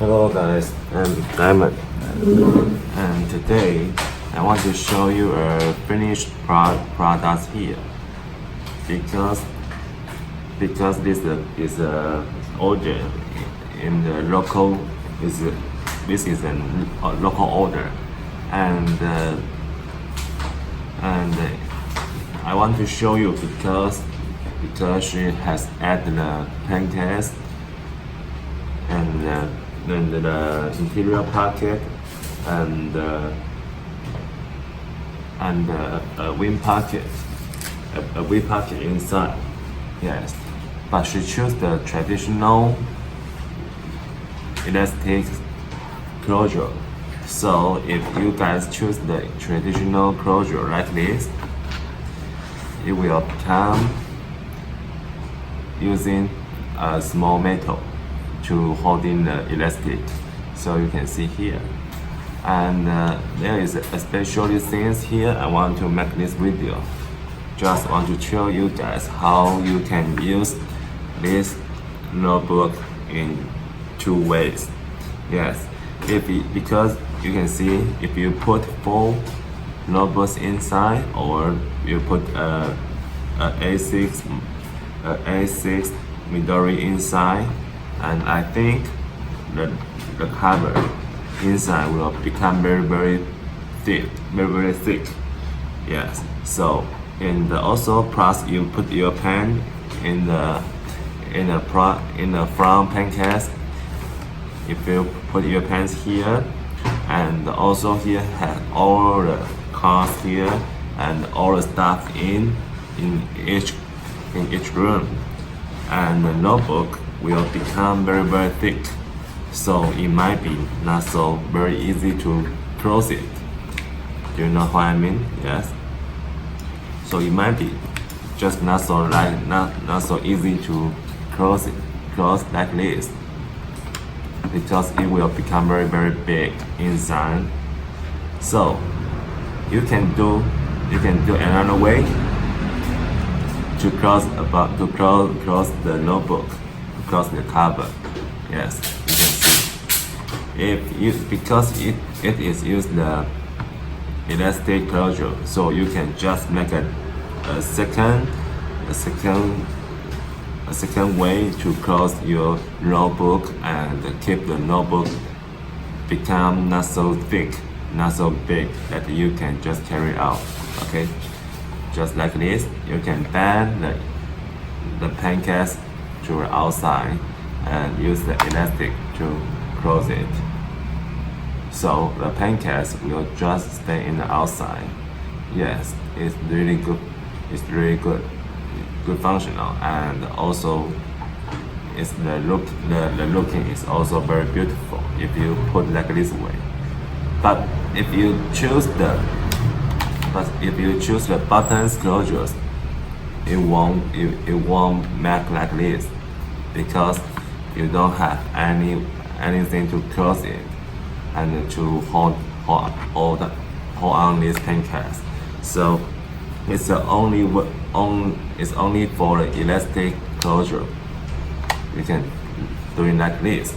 Hello guys, I'm Diamond, and today I want to show you a finished product here because this is a order in the local this is a local order, and I want to show you because she has added the pancakes and the interior pocket and a wind pocket, a wind pocket inside. Yes, but she chose the traditional elastic closure. So if you guys choose the traditional closure like this, it will come using a small metal to hold in the elastic, so you can see here. And there is especially things here. I want to make this video. Just want to show you guys how you can use this notebook in two ways. Yes, because you can see if you put 4 notebooks inside, or you put a A6 Midori inside, and I think the cover inside will become very thick. Yes, so also plus you put your pen in the front pen case. If you put your pens here, and also here have all the cards here and all the stuff in each room, and the notebook will become very thick, so it might be not so very easy to close it. Do you know what I mean? Yes. So it might be just not so easy to close like this, because it will become very big inside. So you can do another way to close the notebook, close the cover. Yes, you can see. Because it is used the elastic closure, so you can just make a second way to close your notebook and keep the notebook become not so thick, not so big that you can just carry out. Okay, just like this, you can bend the pen case to the outside and use the elastic to close it. So the pen case will just stay in the outside. Yes, it's really good. It's really good functional, and also it's the looking is also very beautiful if you put like this way. But if you choose the buttons closures, it won't make like this, because you don't have anything to close it and to hold on this pen case. So it's only for the elastic closure. You can do it like this,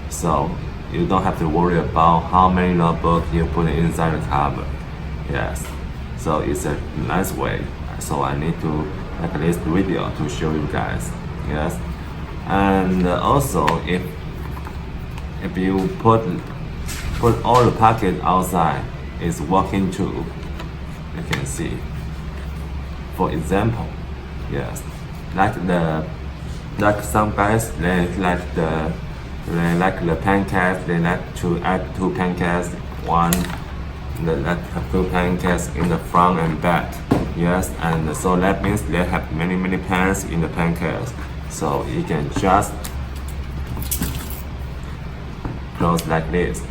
so you don't have to worry about how many notebooks you put inside the cover. Yes, so it's a nice way. So I need to make this video to show you guys. Yes, and also if you put all the pocket outside, it's working too. You can see. For example, yes, like some guys, they like the pen case. They like to add 2 pen cases, they have 2 pen cases in the front and back. Yes, and so that means they have many pens in the pen case. So you can just close like this.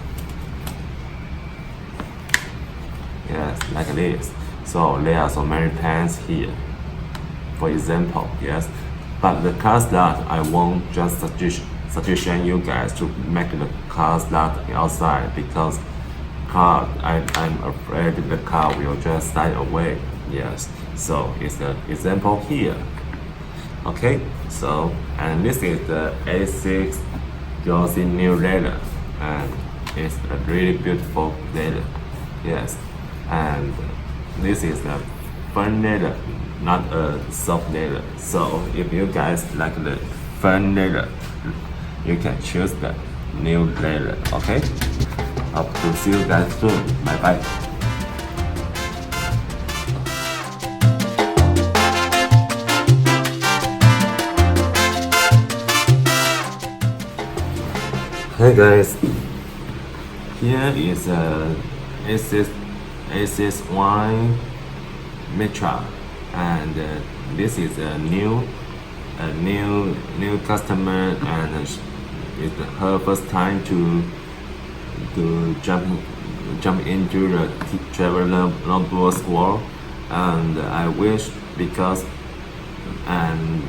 Yes, like this. So there are so many pens here, for example. Yes, but the card slot, I won't just suggestion you guys to make the card slot outside, because I'm afraid the car will just slide away. Yes, so it's an example here. Okay, so and this is the A6 glossy new leather. and it's a really beautiful leather. Yes, and this is a firm leather, not a soft leather. So if you guys like the firm leather, you can choose the new leather. Okay, hope to see you guys soon. Bye bye. Hey guys, here is a Asus Wine Mitra, and this is a new customer, and it's her first time to jump into the travel notebooks world, and I wish because and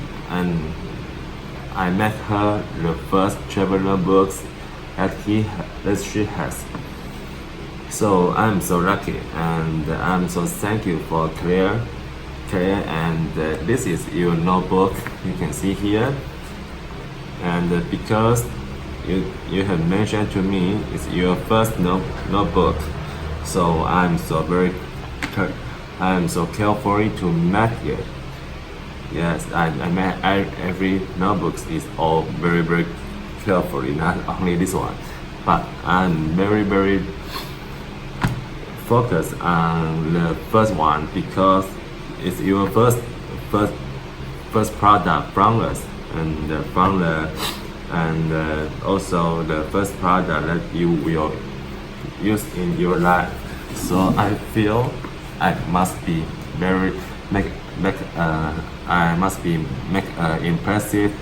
I met her the first travel notebooks that she has. So I'm so lucky, and I'm so thank you for Claire, and this is your notebook. You can see here, and because you have mentioned to me it's your first notebook, so I'm so careful to make it. Yes, I make every notebooks is all very carefully, not only this one, but I'm very focused on the first one because it's your first product from us, and also the first product that you will use in your life. So I feel I must be make an impressive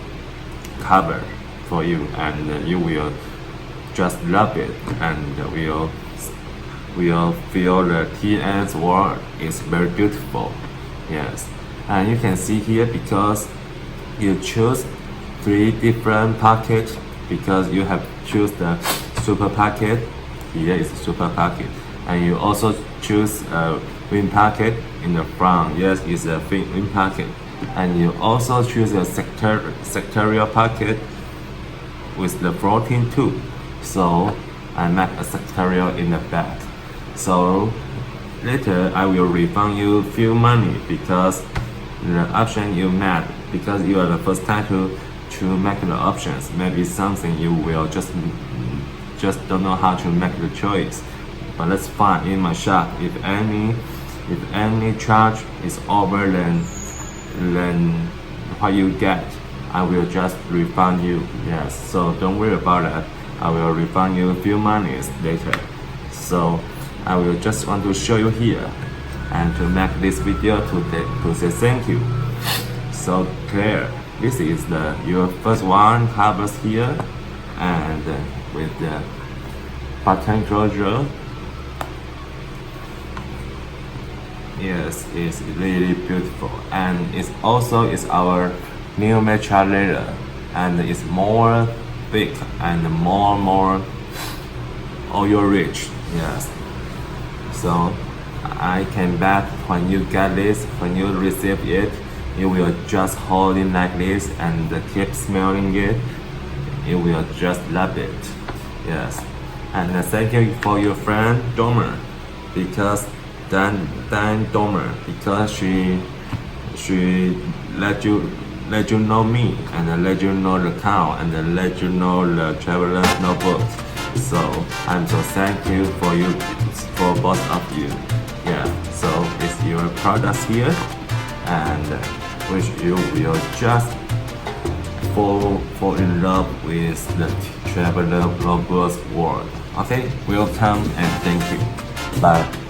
cover for you, and you will just love it, and will feel the TN's world is very beautiful. Yes, and you can see here because you choose 3 different packets, because you have choose the super packet. Here is super packet, and you also choose a wing packet in the front. Yes, it's a wing packet, and you also choose a sectorial packet with the floating tube. So I make a sectorial in the back. So later I will refund you few money because the option you made, because you are the first time to make the options. Maybe something you will just don't know how to make the choice. But let's find in my shop if any charge is over than what you get, I will just refund you. Yes, so don't worry about that. I will refund you a few monies later. So I will just want to show you here and to make this video to say thank you. So Claire, this is your first one covers here, and with the button closure. Yes, it's really beautiful, and it's also our new matcha leather, and it's more thick and more oil rich. Yes, so I can bet when you get this, when you receive it, you will just hold it like this and keep smelling it. You will just love it. Yes, and thank you for your friend Domer, because Dan Domer, because she let you know me, and let you know LeCow, and let you know the Traveler's Notebook. So I'm so thank you for both of you. Yeah, so it's your products here, and wish you will just fall in love with the Traveler Notebook world. Okay, welcome and thank you. Bye.